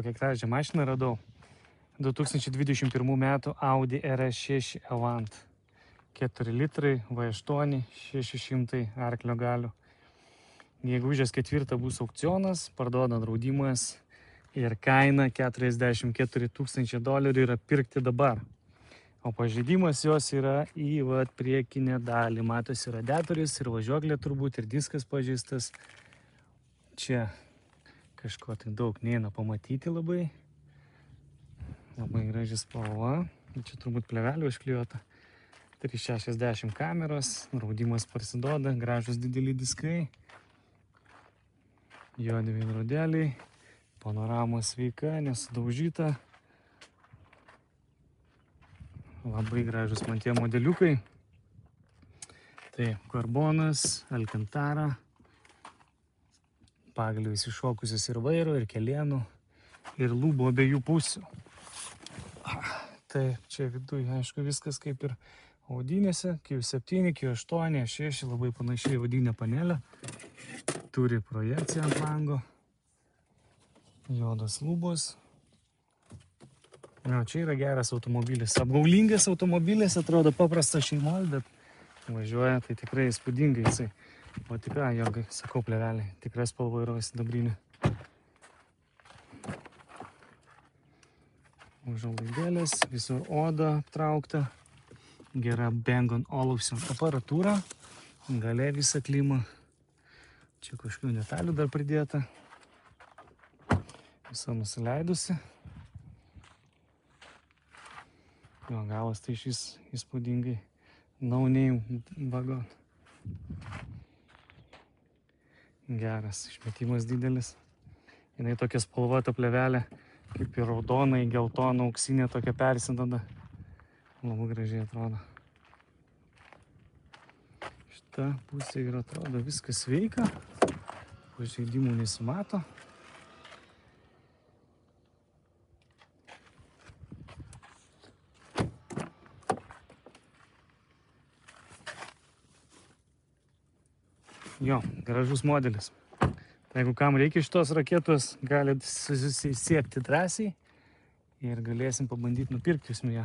Kokią gražią mašiną radau. 2021 metų Audi RS6 Avant. 4 litrai, V8, 600 arklio galių. Gegužės 4 bus aukcionas, parduoda draudimas ir kaina $44 000 yra pirkti dabar. O pažeidimas jos yra į priekinę dalį. Matosi radiatorius ir važiuoklė turbūt ir diskas pažeistas. Čia kažko tai daug neina pamatyti labai. Labai graži spalva. Čia turbūt plėvelio išklijuota. 360 kameros, draudimas parsiduoda, gražus dideli diskai. Juodi veidrodėliai, panorama sveika, nesudaužyta. Labai gražus man tie modeliukai. Tai karbonas, alkantara. Pagaliau įsišokusius ir vairo, ir kelienų, ir lubų abiejų pusių. Taip, čia viduje, aišku, viskas kaip ir Audinėse, Q7, Q8, 6, labai panašiai Audinė panelė. Turi projekciją ant lango. Juodas lubos. Čia yra geras automobilis. Apgaulingas automobilis, atrodo paprastas šeimos, bet važiuoja tai tikrai įspūdingai jisai. O tikrai, jogai, sakau plėveliai, tikrai spalva yra sidabrinė. Užuolaidėlės, visur oda aptraukta. Gera Bang & Olufsen aparatūra. Gale visą klimą. Čia kažkokių detalių dar pridėta. Visa nusileidusi. Jo, galas tai šis įspūdingai. No name vagon. Geras, išmetimas didelis. Jinai tokia spalvota plėvelė, kaip ir raudonai, geltona, auksinė tokia persidada. Labai gražiai atrodo. Šita pusė ir atrodo viskas sveika. Pažeidimų nesimato. Jo, gražus modelis. Jeigu kam reikia šitos raketos, galit susisiekti drąsiai ir galėsim pabandyti nupirkti jūs ją.